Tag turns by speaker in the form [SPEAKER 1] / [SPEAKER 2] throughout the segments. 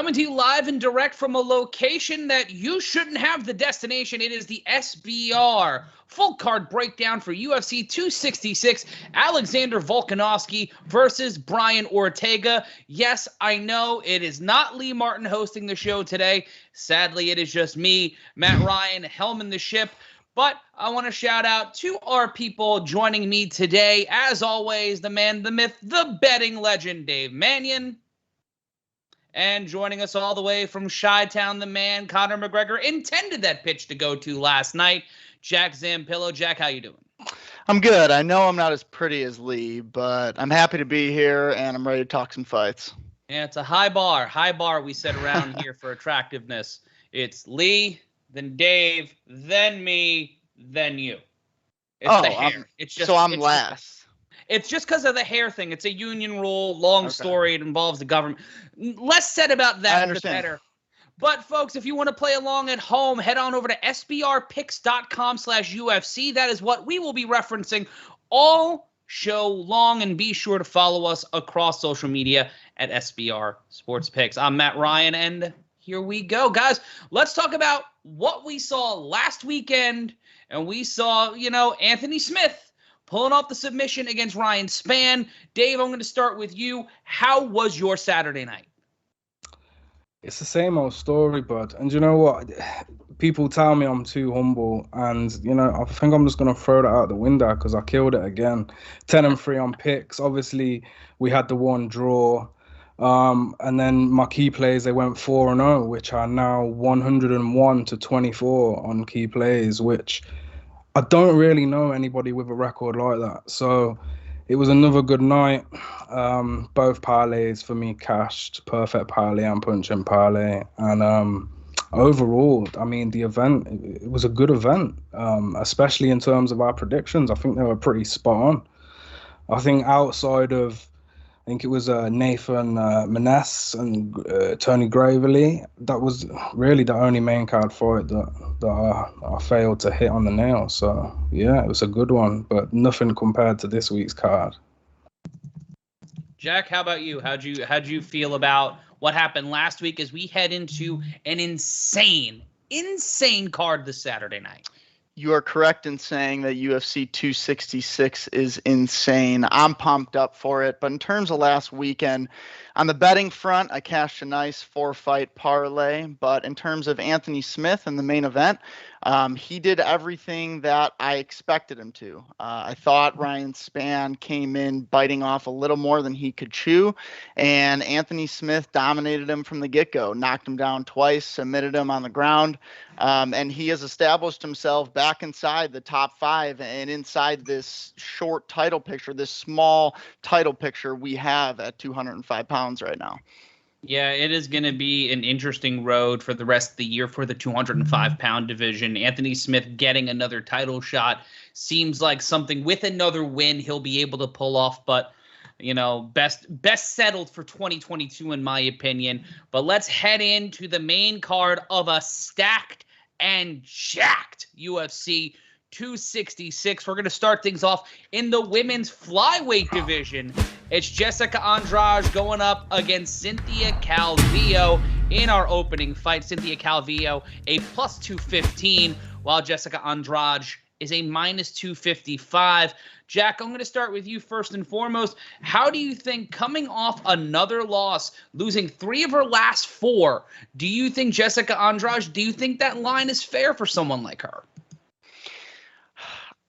[SPEAKER 1] Coming to you live and direct from a location that you shouldn't have the destination. It is the SBR full card breakdown for UFC 266. Alexander Volkanovski versus Brian Ortega. Yes, I know it is not Lee Martin hosting the show today. Sadly, it is just me, Matt Ryan, helming the ship. But I want to shout out to our people joining me today. As always, the man, the myth, the betting legend, Dave Manyun. And joining us all the way from Chi-Town, the man, Conor McGregor, intended that pitch to go to last night, Jack Zampillo. Jack, how you doing?
[SPEAKER 2] I'm good. I know I'm not as pretty as Lee, but I'm happy to be here, and I'm ready to talk some fights.
[SPEAKER 1] Yeah, it's a high bar we set around here for attractiveness. It's Lee, then Dave, then me, then you. It's the hair.
[SPEAKER 2] I'm last.
[SPEAKER 1] It's just because of the hair thing. It's a union rule, long story. It involves the government. Less said about that, the better. But, folks, if you want to play along at home, head on over to sbrpicks.com/UFC. That is what we will be referencing all show long. And be sure to follow us across social media at SBR Sports Picks. I'm Matt Ryan, and here we go. Guys, let's talk about what we saw last weekend. And we saw, Anthony Smith pulling off the submission against Ryan Spann. Dave, I'm going to start with you. How was your Saturday night?
[SPEAKER 3] It's the same old story, bud. And you know what? People tell me I'm too humble. And, I think I'm just going to throw that out the window because I killed it again. 10-3 on picks. Obviously, we had the one draw. And then my key plays, they went 4-0, which are now 101-24 on key plays, which I don't really know anybody with a record like that. So it was another good night. Both parlays for me cashed, perfect parlay and punching parlay. And overall, I mean, the event, it was a good event, especially in terms of our predictions. I think they were pretty spot on. I think outside of, I think it was Nathan Maness and Tony Gravely. That was really the only main card fight that I failed to hit on the nail. So, yeah, it was a good one, but nothing compared to this week's card.
[SPEAKER 1] Jack, how about you? How'd you feel about what happened last week as we head into an insane card this Saturday night?
[SPEAKER 2] You are correct in saying that UFC 266 is insane. I'm pumped up for it. But in terms of last weekend, on the betting front, I cashed a nice 4-fight parlay. But in terms of Anthony Smith and the main event, he did everything that I expected him to. I thought Ryan Spann came in biting off a little more than he could chew, and Anthony Smith dominated him from the get-go, knocked him down twice, submitted him on the ground, and he has established himself back inside the top 5 and inside this short title picture, this small title picture we have at 205 pounds right now.
[SPEAKER 1] Yeah, it is going to be an interesting road for the rest of the year for the 205-pound division. Anthony Smith getting another title shot seems like something with another win he'll be able to pull off, but best settled for 2022 in my opinion. But let's head into the main card of a stacked and jacked UFC 266. We're going to start things off in the women's flyweight division. It's Jessica Andrade going up against Cynthia Calvillo in our opening fight. Cynthia Calvillo, a plus 215, while Jessica Andrade is a minus 255. Jack, I'm going to start with you first and foremost. How do you think, coming off another loss, losing 3 of her last 4, do you think Jessica Andrade, do you think that line is fair for someone like her?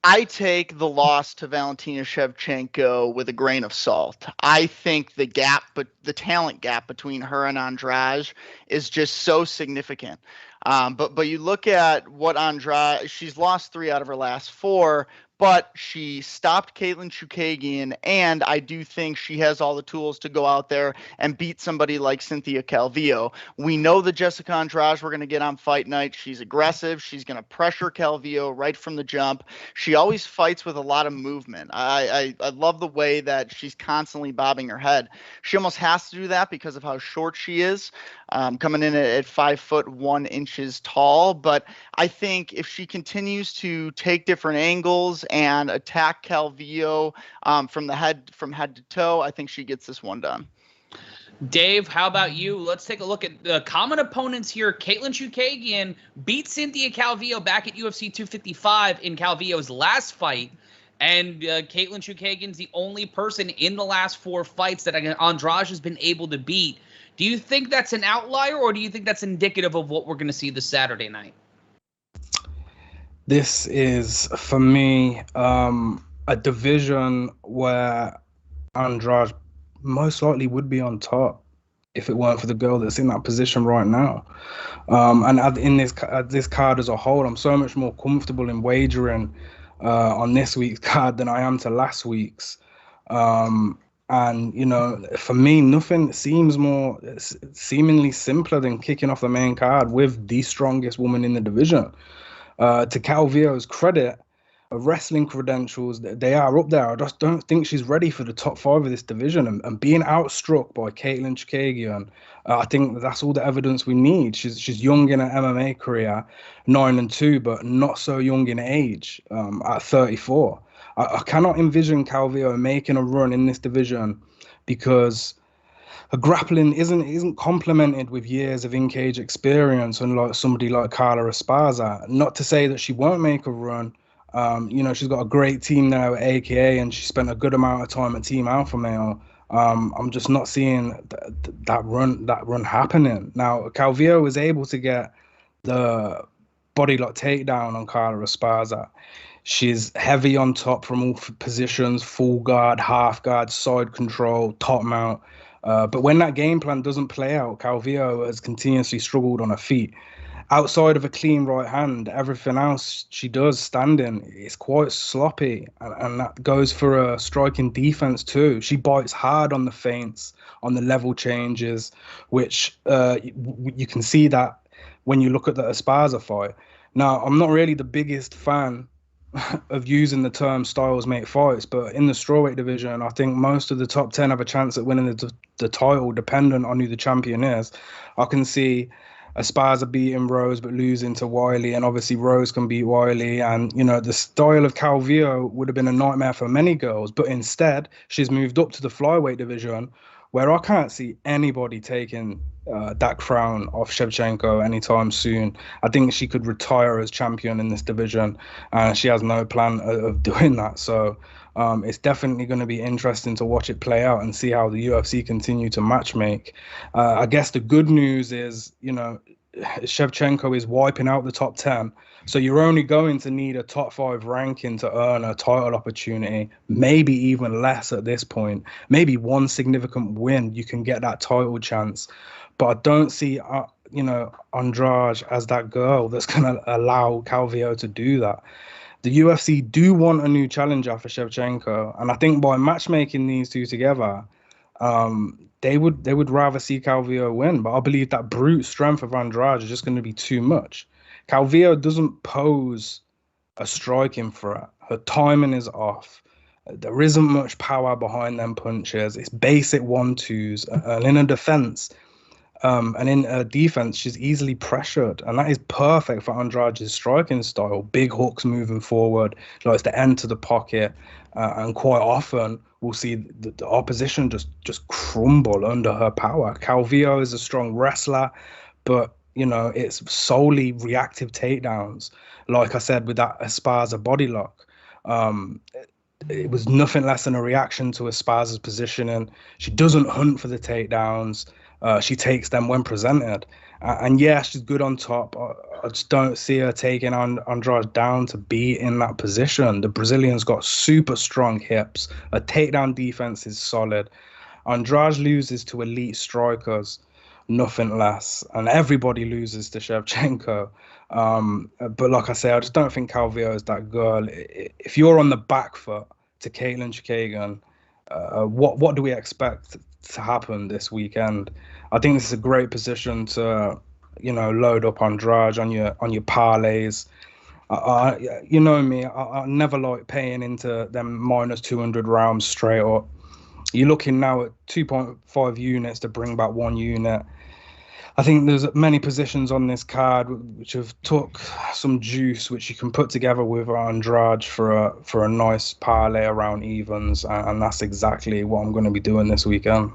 [SPEAKER 2] I take the loss to Valentina Shevchenko with a grain of salt. I think the talent gap between her and Andrade is just so significant. But you look at what Andrade, she's lost 3 out of her last 4, but she stopped Caitlin Chookagian, and I do think she has all the tools to go out there and beat somebody like Cynthia Calvillo. We know that Jessica Andrade we're going to get on fight night. She's aggressive. She's going to pressure Calvillo right from the jump. She always fights with a lot of movement. I love the way that she's constantly bobbing her head. She almost has to do that because of how short she is, coming in at 5'1" tall. But I think if she continues to take different angles and attack Calvillo from head to toe, I think she gets this one done.
[SPEAKER 1] Dave, how about you? Let's take a look at the common opponents here. Katlyn Chookagian beat Cynthia Calvillo back at UFC 255 in Calvillo's last fight. And Katlyn Chookagian's the only person in the last 4 fights that Andrade has been able to beat. Do you think that's an outlier, or do you think that's indicative of what we're going to see this Saturday night?
[SPEAKER 3] This is, for me, a division where Andrade most likely would be on top if it weren't for the girl that's in that position right now. And in this card as a whole, I'm so much more comfortable in wagering on this week's card than I am to last week's. And, you know, for me, nothing seems more seemingly simpler than kicking off the main card with the strongest woman in the division. To Calvillo's credit, wrestling credentials, they are up there. I just don't think she's ready for the top 5 of this division. And being outstruck by Katlyn Chookagian, I think that's all the evidence we need. She's young in her MMA career, 9-2, but not so young in age at 34. I cannot envision Calvillo making a run in this division because her grappling isn't complemented with years of in-cage experience, unlike somebody like Carla Esparza. Not to say that she won't make a run. You know, she's got a great team now at AKA, and she spent a good amount of time at Team Alpha Male. I'm just not seeing that run happening. Now, Calvillo was able to get the body lock takedown on Carla Esparza. She's heavy on top from all positions, full guard, half guard, side control, top mount. But when that game plan doesn't play out, Calvillo has continuously struggled on her feet. Outside of a clean right hand, everything else she does standing is quite sloppy, and that goes for her striking defense too. She bites hard on the feints, on the level changes, which you can see that when you look at the Esparza fight. Now, I'm not really the biggest fan of using the term styles make fights, but in the strawweight division, I think most of the top 10 have a chance at winning the title, dependent on who the champion is. I can see Esparza beating Rose but losing to Wiley, and obviously Rose can beat Wiley, and you know the style of Calvillo would have been a nightmare for many girls, but instead she's moved up to the flyweight division, where I can't see anybody taking that crown off Shevchenko anytime soon. I think she could retire as champion in this division, and she has no plan of doing that. So it's definitely going to be interesting to watch it play out and see how the UFC continue to matchmake. I guess the good news is, you know, Shevchenko is wiping out the top 10. So you're only going to need a top 5 ranking to earn a title opportunity, maybe even less at this point. Maybe one significant win, you can get that title chance. But I don't see, you know, Andrade as that girl that's going to allow Calvillo to do that. The UFC do want a new challenger for Shevchenko, and I think by matchmaking these two together, they would rather see Calvillo win. But I believe that brute strength of Andrade is just going to be too much. Calvillo doesn't pose a striking threat. Her timing is off. There isn't much power behind them punches. It's basic 1-2s, and in a defense. And in defense, she's easily pressured, and that is perfect for Andrade's striking style. Big hooks moving forward, likes to enter the pocket, and quite often we'll see the opposition just crumble under her power. Calvillo is a strong wrestler, but you know it's solely reactive takedowns. Like I said, with that Esparza body lock, it was nothing less than a reaction to Esparza's positioning. She doesn't hunt for the takedowns. She takes them when presented. And yeah, she's good on top. I just don't see her taking Andrade down to be in that position. The Brazilian's got super strong hips. Her takedown defense is solid. Andrade loses to elite strikers, nothing less. And everybody loses to Shevchenko. But like I say, I just don't think Calvillo is that girl. If you're on the back foot to Katlyn Chookagian, what do we expect to happen this weekend? I think this is a great position to, you know, load up Andrade on your parlays. You know me, I never like paying into them minus 200 rounds straight up. You're looking now at 2.5 units to bring back 1 unit. I think there's many positions on this card which have took some juice, which you can put together with Andrade for a nice parlay around evens, and that's exactly what I'm going to be doing this weekend.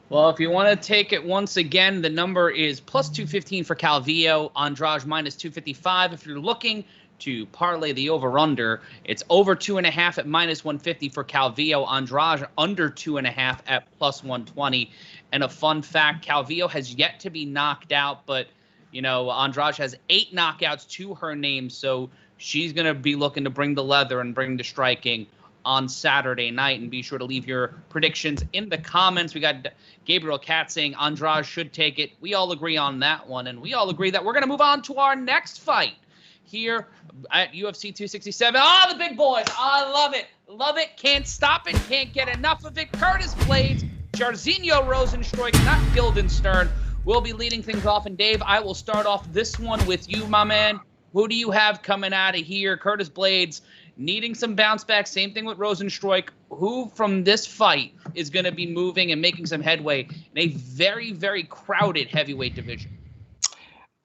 [SPEAKER 1] Well, if you want to take it once again, the number is plus 215 for Calvillo, Andrade minus 255. If you're looking to parlay the over-under, it's over 2.5 at minus 150 for Calvillo, Andrade under 2.5 at plus 120. And a fun fact, Calvillo has yet to be knocked out, but, you know, Andrade has 8 knockouts to her name, so she's going to be looking to bring the leather and bring the striking on Saturday night. And be sure to leave your predictions in the comments. We got Gabriel Katz saying Andrade should take it. We all agree on that one, and we all agree that we're going to move on to our next fight here at UFC 267. The big boys. I love it. Love it. Can't stop it. Can't get enough of it. Curtis Blaydes, Jairzinho Rozenstruik, not Guildenstern, will be leading things off. And Dave, I will start off this one with you, my man. Who do you have coming out of here? Curtis Blaydes needing some bounce back. Same thing with Rozenstruik. Who from this fight is going to be moving and making some headway in a very, very crowded heavyweight division?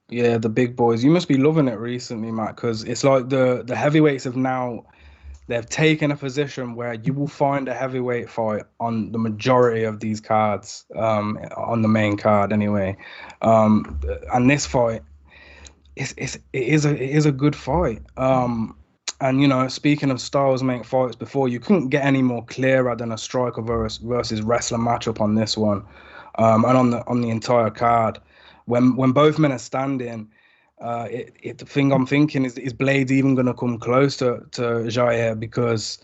[SPEAKER 3] Yeah, the big boys. You must be loving it recently, Matt, because it's like the heavyweights have now, they've taken a position where you will find a heavyweight fight on the majority of these cards, on the main card anyway. And this fight, it is a good fight. And, you know, speaking of styles make fights before, you couldn't get any more clearer than a striker versus wrestler matchup on this one, and on the entire card. When both men are standing, the thing I'm thinking is Blaydes even going to come close to Jair? Because,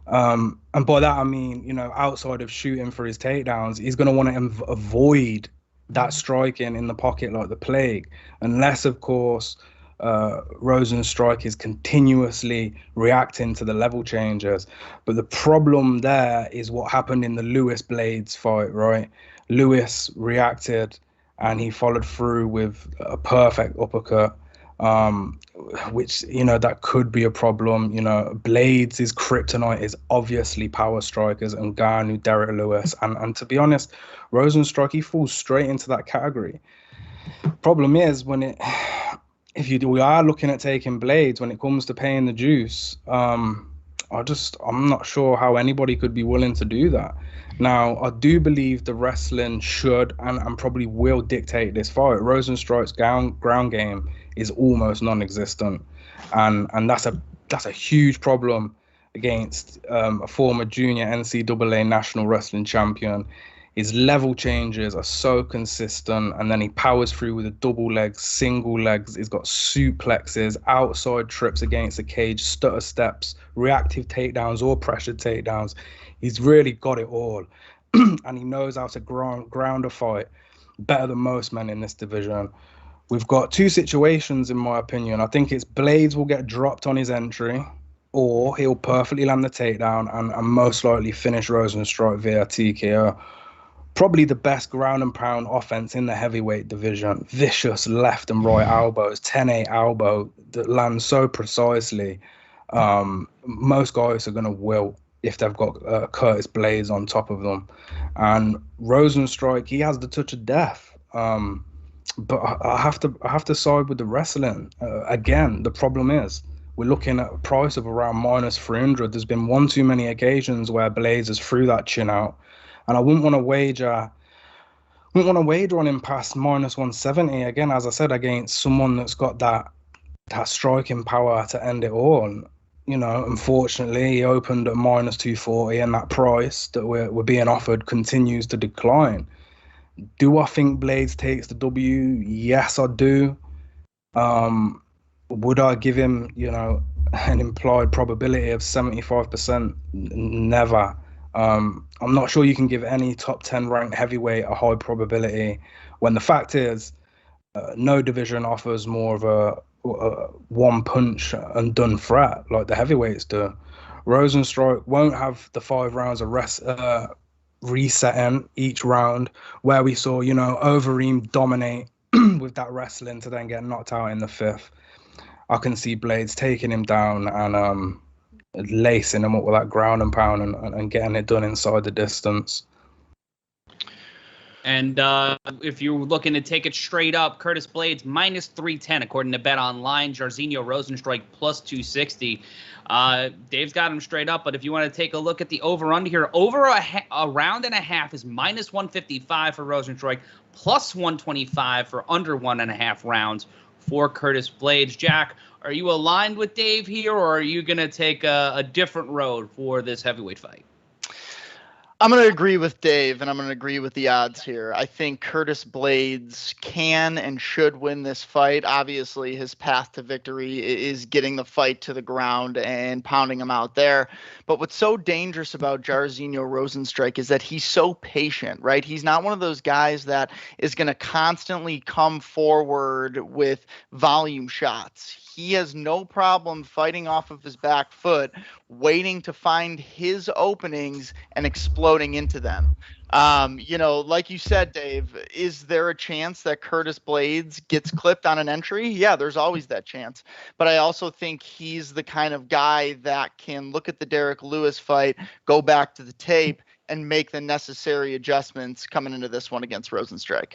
[SPEAKER 3] and by that I mean, you know, outside of shooting for his takedowns, he's going to want to avoid that striking in the pocket like the plague, unless, of course, Rozenstruik is continuously reacting to the level changes. But the problem there is what happened in the Lewis Blaydes fight, right? Lewis reacted and he followed through with a perfect uppercut, which, you know, that could be a problem. You know, Blaydes' kryptonite is obviously power strikers and Ngannou, Derek Lewis. And to be honest, Rozenstruik, he falls straight into that category. Problem is, if we are looking at taking Blaydes, when it comes to paying the juice, I'm not sure how anybody could be willing to do that. Now, I do believe the wrestling should and probably will dictate this fight. Rozenstruik's ground game is almost non-existent, and that's a huge problem against a former junior NCAA national wrestling champion. His level changes are so consistent, and then he powers through with a double legs, single legs. He's got suplexes, outside trips against the cage, stutter steps, reactive takedowns or pressured takedowns. He's really got it all, and he knows how to ground a fight better than most men in this division. We've got two situations, in my opinion. I think it's Blaydes will get dropped on his entry, or he'll perfectly land the takedown and most likely finish Rozenstruik via TKO. Probably the best ground and pound offense in the heavyweight division. Vicious left and right elbows, 10-8 elbow that lands so precisely. Most guys are going to wilt if they've got Curtis Blaydes on top of them. And Rozenstruik, he has the touch of death. But I have to side with the wrestling. Again, the problem is we're looking at a price of around minus 300. There's been one too many occasions where Blaydes has threw that chin out. And I wouldn't want to wager on him past minus 170. Again, as I said, against someone that's got that striking power to end it all. You know, unfortunately, he opened at minus 240, and that price that we're being offered continues to decline. Do I think Blaydes takes the W? Yes, I do. Would I give him, you know, an implied probability of 75%? Never. I'm not sure you can give any top 10 ranked heavyweight a high probability when the fact is no division offers more of a one punch and done threat like the heavyweights do. Rozenstruik won't have the 5 rounds of resetting each round where we saw, you know, Overeem dominate with that wrestling to then get knocked out in the 5th. I can see Blaydes taking him down and lacing him up with that ground and pound and getting it done inside the distance.
[SPEAKER 1] And if you're looking to take it straight up, Curtis Blaydes minus 310 according to Bet Online. Jairzinho Rozenstruik plus 260. Dave's got him straight up, but if you want to take a look at the over-under here, over a round and a half is minus 155 for Rozenstruik, plus 125 for under 1.5 rounds for Curtis Blaydes. Jack, are you aligned with Dave here, or are you going to take a different road for this heavyweight fight?
[SPEAKER 2] I'm going to agree with Dave, and I'm going to agree with the odds here. I think Curtis Blaydes can and should win this fight. Obviously, his path to victory is getting the fight to the ground and pounding him out there. But what's so dangerous about Jairzinho Rozenstruik is that he's so patient, right? He's not one of those guys that is going to constantly come forward with volume shots. He has no problem fighting off of his back foot, waiting to find his openings and exploding into them. Like you said, Dave, is there a chance that Curtis Blaydes gets clipped on an entry? Yeah, there's always that chance. But I also think he's the kind of guy that can look at the Derek Lewis fight, go back to the tape, and make the necessary adjustments coming into this one against Rozenstruik.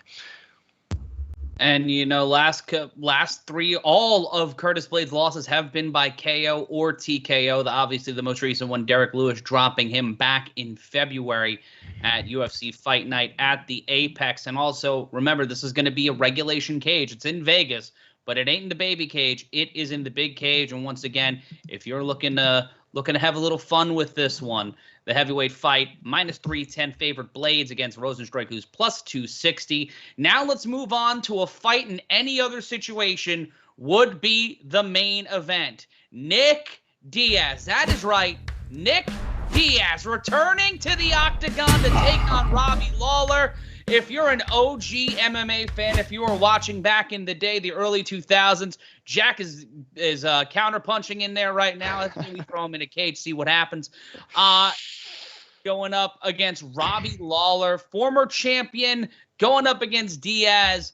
[SPEAKER 1] And, last three, all of Curtis Blaydes' losses have been by KO or TKO. Obviously, the most recent one, Derek Lewis dropping him back in February at UFC Fight Night at the Apex. And also, remember, this is going to be a regulation cage. It's in Vegas, but it ain't in the baby cage. It is in the big cage. And once again, if you're looking to have a little fun with this one, the heavyweight fight, minus 310 favorite Blaydes against Rozenstruik, who's plus 260. Now let's move on to a fight in any other situation would be the main event. Nick Diaz. That is right. Nick Diaz returning to the octagon to take on Robbie Lawler. If you're an OG MMA fan, if you were watching back in the day, the early 2000s, Jack is counterpunching in there right now. Let's maybe throw him in a cage, see what happens. Going up against Robbie Lawler, former champion, going up against Diaz.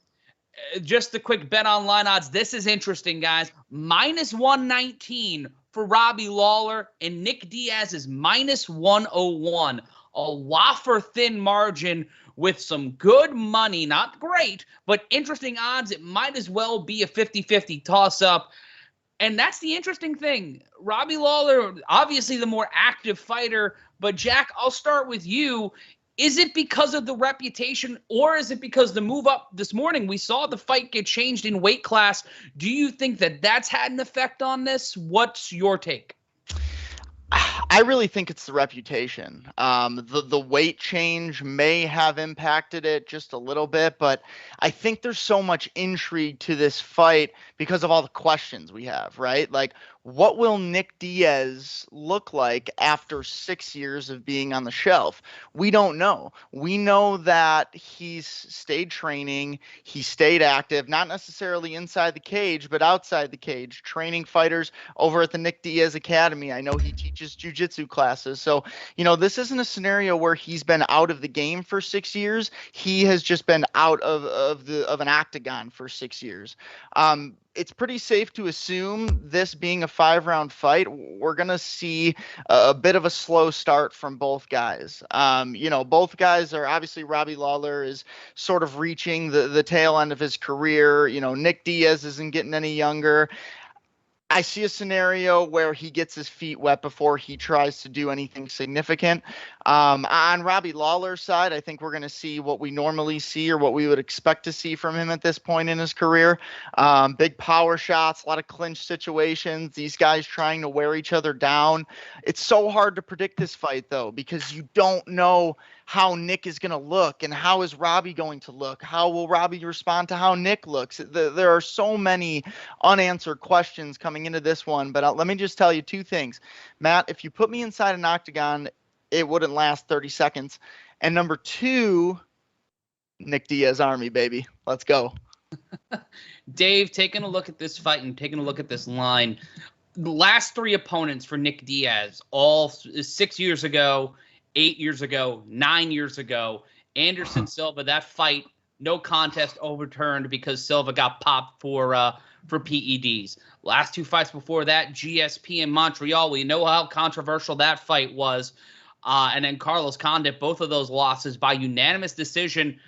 [SPEAKER 1] Just the quick Bet Online odds. This is interesting, guys. Minus 119 for Robbie Lawler, and Nick Diaz is minus 101. A wafer-thin margin with some good money. Not great, but interesting odds. It might as well be a 50-50 toss-up. And that's the interesting thing. Robbie Lawler, obviously the more active fighter, but Jack, I'll start with you. Is it because of the reputation, or is it because the move up this morning, we saw the fight get changed in weight class? Do you think that that's had an effect on this? What's your take?
[SPEAKER 2] I really think it's the reputation. The weight change may have impacted it just a little bit, but I think there's so much intrigue to this fight because of all the questions we have, right? Like, what will Nick Diaz look like after 6 years of being on the shelf? We don't know. We know that he's stayed training, he stayed active, not necessarily inside the cage, but outside the cage, training fighters over at the Nick Diaz Academy. I know he teaches jiu-jitsu classes. So, this isn't a scenario where he's been out of the game for 6 years. He has just been out of an octagon for 6 years. It's pretty safe to assume, this being a 5-round fight, we're going to see a bit of a slow start from both guys. Both guys are obviously, Robbie Lawler is sort of reaching the tail end of his career. Nick Diaz isn't getting any younger. I see a scenario where he gets his feet wet before he tries to do anything significant. On Robbie Lawler's side, I think we're going to see what we normally see, or what we would expect to see from him at this point in his career. Big power shots, a lot of clinch situations, these guys trying to wear each other down. It's so hard to predict this fight, though, because you don't know how Nick is going to look, and how is Robbie going to look? How will Robbie respond to how Nick looks? There are so many unanswered questions coming into this one, but let me just tell you two things. Matt, if you put me inside an octagon, it wouldn't last 30 seconds. And number two, Nick Diaz Army, baby. Let's go.
[SPEAKER 1] Dave, taking a look at this fight and taking a look at this line, the last three opponents for Nick Diaz, all 6 years ago, 8 years ago, 9 years ago. Anderson Silva, that fight, no contest, overturned because Silva got popped for PEDs. Last two fights before that, GSP in Montreal, we know how controversial that fight was. And then Carlos Condit, both of those losses by unanimous decision.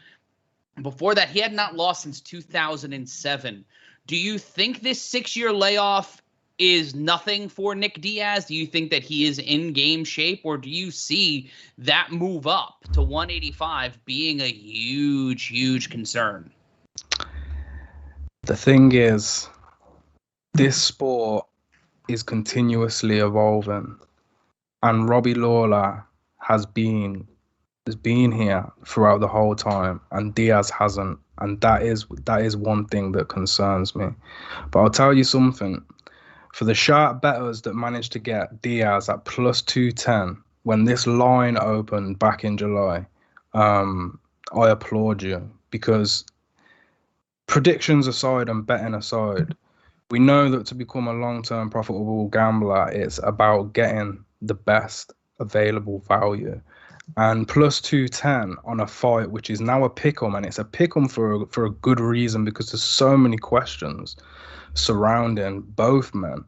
[SPEAKER 1] Before that, he had not lost since 2007. Do you think this 6-year layoff is nothing for Nick Diaz? Do you think that he is in game shape, or do you see that move up to 185 being a huge, huge concern?
[SPEAKER 3] The thing is, this sport is continuously evolving, and Robbie Lawler has been here throughout the whole time, and Diaz hasn't, and that is one thing that concerns me. But I'll tell you something. For the sharp bettors that managed to get Diaz at plus 210 when this line opened back in July, I applaud you, because predictions aside and betting aside, we know that to become a long-term profitable gambler, it's about getting the best available value. And plus 210 on a fight, which is now a pick'em, and it's a pick'em for a good reason, because there's so many questions surrounding both men.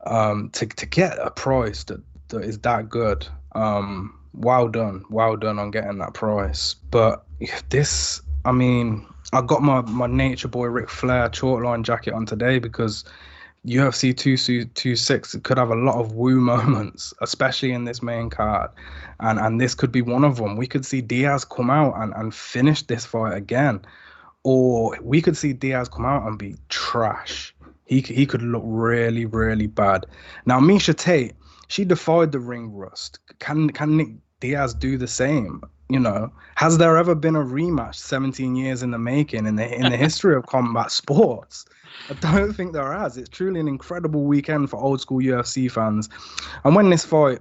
[SPEAKER 3] To get a price that is that good, well done on getting that price. But this, I mean, I got my Nature Boy Ric Flair chalkline jacket on today because UFC 226 could have a lot of woo moments, especially in this main card, and this could be one of them. We could see Diaz come out and finish this fight again, or we could see Diaz come out and be trash. He could look really, really bad. Now, Miesha Tate, she defied the ring rust. Can Nick Diaz do the same? You know, has there ever been a rematch 17 years in the making in the history of combat sports? I don't think there has. It's truly an incredible weekend for old school UFC fans. And when this fight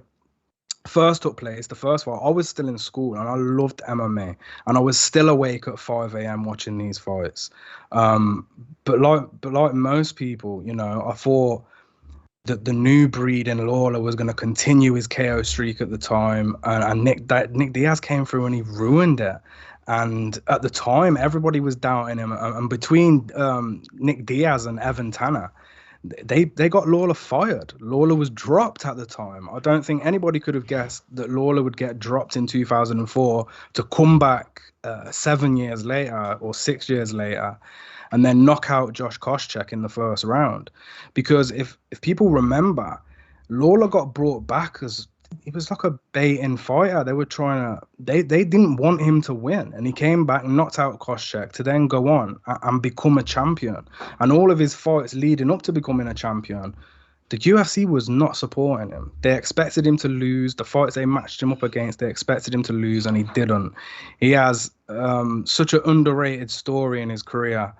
[SPEAKER 3] first took place, the first fight, I was still in school and I loved MMA, and I was still awake at 5 a.m. watching these fights. But like most people, you know, I thought that the new breed in Lawler was going to continue his KO streak at the time, and Nick Diaz came through and he ruined it. And at the time, everybody was doubting him. And between Nick Diaz and Evan Tanner, they got Lawler fired. Lawler was dropped at the time. I don't think anybody could have guessed that Lawler would get dropped in 2004 to come back 7 years later or 6 years later and then knock out Josh Koscheck in the first round. Because if people remember, Lawler got brought back as he was like a bait-in fighter. They were trying to, they didn't want him to win, and he came back and knocked out Koscheck to then go on and become a champion. And all of his fights leading up to becoming a champion, the UFC was not supporting him. They expected him to lose. The fights they matched him up against, they expected him to lose, and he didn't. He has such an underrated story in his career.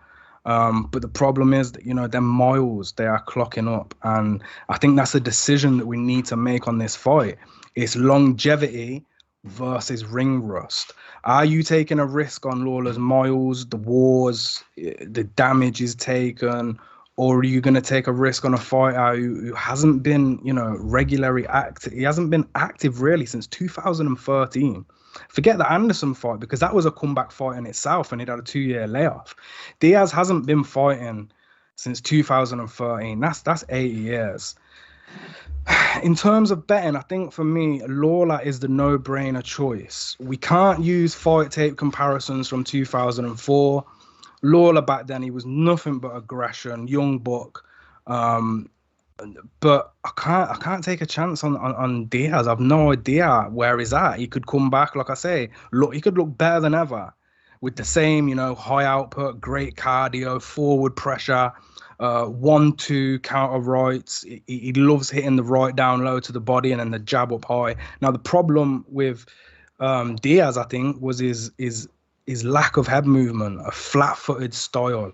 [SPEAKER 3] But the problem is that, you know, them miles, they are clocking up. And I think that's a decision that we need to make on this fight. It's longevity versus ring rust. Are you taking a risk on Lawler's miles, the wars, the damage is taken, or are you going to take a risk on a fighter who hasn't been, you know, regularly active? He hasn't been active really since 2013. Forget the Anderson fight, because that was a comeback fight in itself and it had a 2-year layoff. Diaz hasn't been fighting since 2013. That's 8 years. In terms of betting, I think for me, Lawler is the no-brainer choice. We can't use fight tape comparisons from 2004. Lawler back then, he was nothing but aggression, young buck. But I can't take a chance on Diaz. I've no idea where he's at. He could come back, like I say, he could look better than ever with the same, you know, high output, great cardio, forward pressure, 1-2 counter rights. He loves hitting the right down low to the body and then the jab up high. Now the problem with Diaz, I think, was his lack of head movement, a flat-footed style.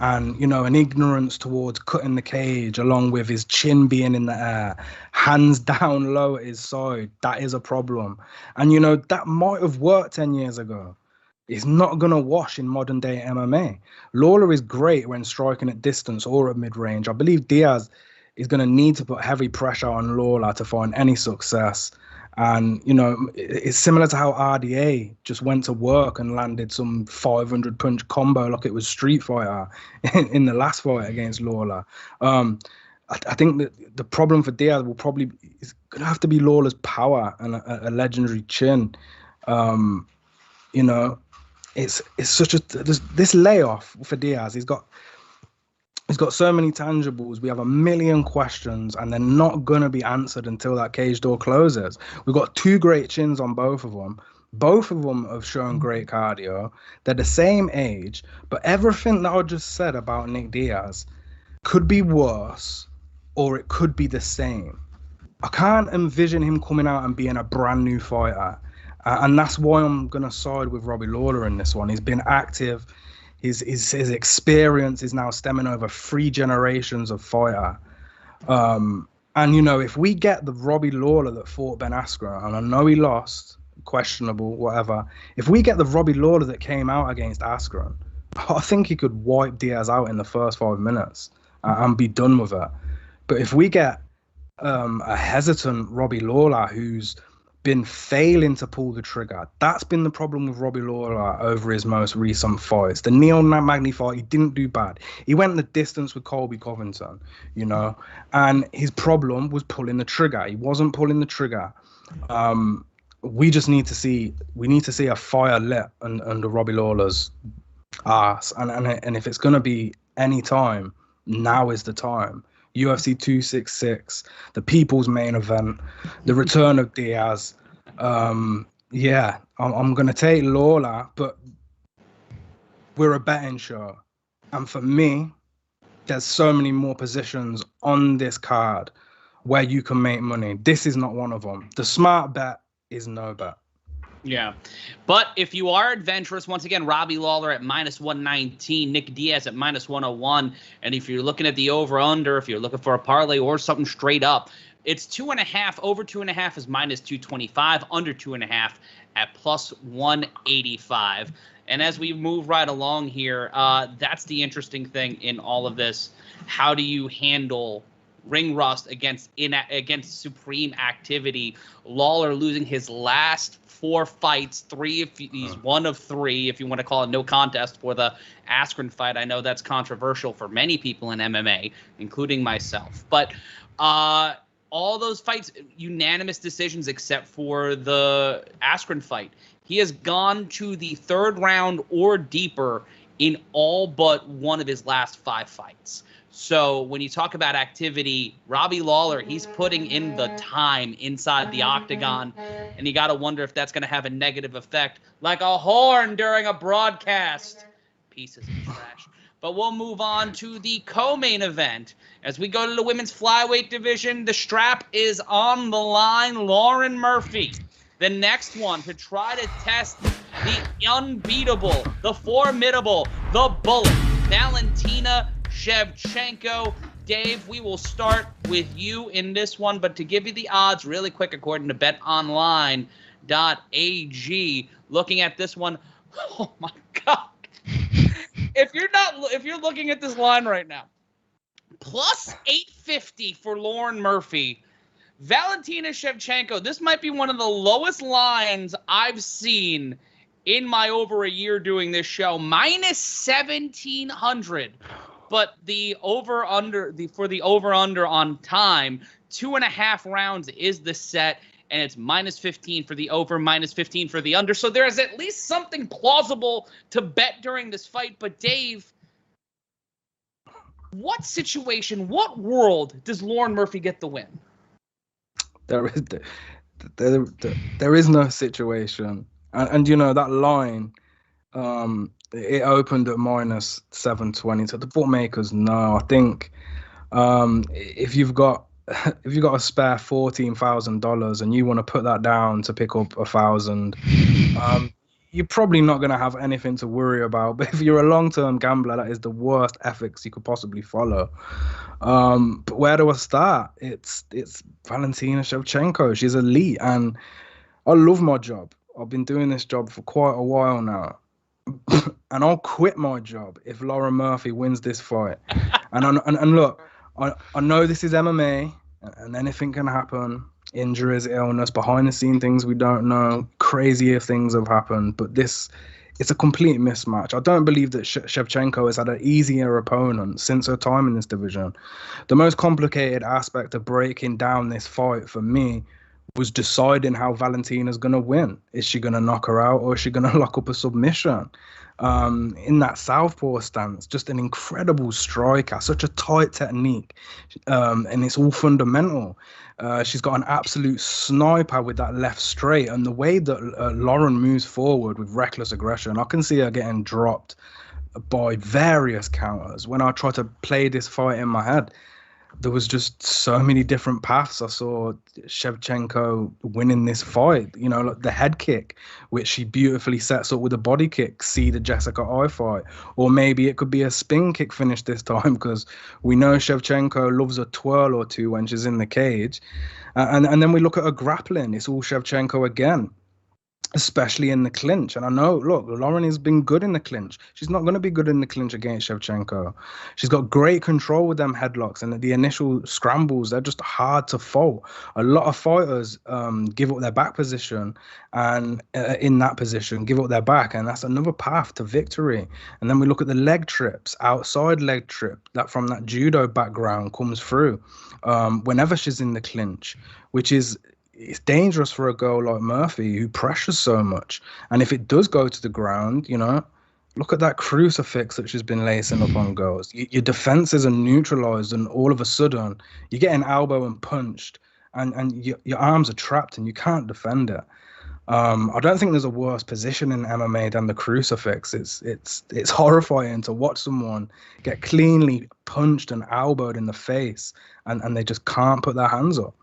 [SPEAKER 3] And, you know, an ignorance towards cutting the cage, along with his chin being in the air, hands down low at his side. That is a problem. And, you know, that might have worked 10 years ago. It's not going to wash in modern day MMA. Lawler is great when striking at distance or at mid-range. I believe Diaz is going to need to put heavy pressure on Lawler to find any success. And, you know, it's similar to how RDA just went to work and landed some 500 punch combo like it was Street Fighter in the last fight against Lawler. I think that the problem for Diaz is going to have to be Lawler's power and a legendary chin. You know, it's such a this layoff for Diaz. He's got so many tangibles. We have a million questions, and they're not gonna be answered until that cage door closes. We've got 2 great chins on both of them. Both of them have shown great cardio. They're the same age, but everything that I just said about Nick Diaz could be worse, or it could be the same. I can't envision him coming out and being a brand new fighter. And that's why I'm going to side with Robbie Lawler in this one. He's been active. His experience is now stemming over 3 generations of fighter. And, you know, if we get the Robbie Lawler that fought Ben Askren, and I know he lost, questionable, whatever. If we get the Robbie Lawler that came out against Askren, I think he could wipe Diaz out in the first 5 minutes and be done with it. But if we get a hesitant Robbie Lawler who's been failing to pull the trigger, that's been the problem with Robbie Lawler over his most recent fights. The Neil Magny fight, he didn't do bad. He went the distance with Colby Covington, you know, and his problem was pulling the trigger. He wasn't pulling the trigger. We just need to see a fire lit under Robbie Lawler's ass, and if it's gonna be any time, now is the time. UFC 266, the people's main event, the return of Diaz. I'm gonna take Lawler, but we're a betting show, and for me, there's so many more positions on this card where you can make money. This is not one of them. The smart bet is no bet.
[SPEAKER 1] Yeah. But if you are adventurous, once again, Robbie Lawler at -119, Nick Diaz at -101. And if you're looking at the over-under, if you're looking for a parlay or something straight up, it's 2.5. Over 2.5 is -225. Under 2.5 at +185. And as we move right along here, that's the interesting thing in all of this. How do you handle ring rust against supreme activity? Lawler losing his last 4 fights, 3 if he's 1 of 3, if you want to call it no contest for the Askren fight. I know that's controversial for many people in MMA, including myself. But all those fights, unanimous decisions except for the Askren fight. He has gone to the 3rd round or deeper in all but 1 of his last 5 fights. So when you talk about activity, Robbie Lawler, he's putting in the time inside the octagon, and you got to wonder if that's going to have a negative effect, like a horn during a broadcast. Pieces of trash. But we'll move on to the co-main event. As we go to the women's flyweight division, the strap is on the line. Lauren Murphy, the next one to try to test the unbeatable, the formidable, the bullet, Valentina Shevchenko. Dave, we will start with you in this one, but to give you the odds really quick, according to betonline.ag, looking at this one, oh my God. If you're looking at this line right now, +850 for Lauren Murphy. Valentina Shevchenko, this might be one of the lowest lines I've seen in my over a year doing this show, -1700. But the over-under on time, 2.5 rounds is the set, and it's -15 for the over, -15 for the under. So there is at least something plausible to bet during this fight. But Dave, what situation, what world does Lauren Murphy get the win?
[SPEAKER 3] There is no situation, and you know that line. It opened at -720. So the bookmakers know. I think if you've got a spare $14,000 and you want to put that down to pick up 1,000, you're probably not going to have anything to worry about. But if you're a long-term gambler, that is the worst ethics you could possibly follow. But where do I start? It's Valentina Shevchenko. She's elite, and I love my job. I've been doing this job for quite a while now. And I'll quit my job if Lauren Murphy wins this fight. And look, I know this is MMA, and anything can happen. Injuries, illness, behind the scene things we don't know. Crazier things have happened. But it's a complete mismatch. I don't believe that Shevchenko has had an easier opponent since her time in this division. The most complicated aspect of breaking down this fight for me was deciding how Valentina's going to win. Is she going to knock her out, or is she going to lock up a submission? In that southpaw stance, just an incredible striker, such a tight technique, and it's all fundamental. She's got an absolute sniper with that left straight, and the way that Lauren moves forward with reckless aggression, I can see her getting dropped by various counters. When I try to play this fight in my head, there was just so many different paths. I saw Shevchenko winning this fight, you know, like the head kick, which she beautifully sets up with a body kick, see the Jessica I fight. Or maybe it could be a spin kick finish this time, because we know Shevchenko loves a twirl or two when she's in the cage. And then we look at her grappling. It's all Shevchenko again, especially in the clinch. And I know, look, Lauren has been good in the clinch. She's not going to be good in the clinch against Shevchenko. She's got great control with them headlocks, and the initial scrambles, they're just hard to fault. A lot of fighters give up their back position, and in that position, give up their back, and that's another path to victory. And then we look at the leg trips, outside leg trip, that from that judo background comes through whenever she's in the clinch, which is, it's dangerous for a girl like Murphy who pressures so much. And if it does go to the ground, you know, look at that crucifix that she's been lacing up on girls. Your defenses are neutralized, and all of a sudden you get an elbow and punched, and your arms are trapped and you can't defend it. I don't think there's a worse position in MMA than the crucifix. It's horrifying to watch someone get cleanly punched and elbowed in the face, and they just can't put their hands up.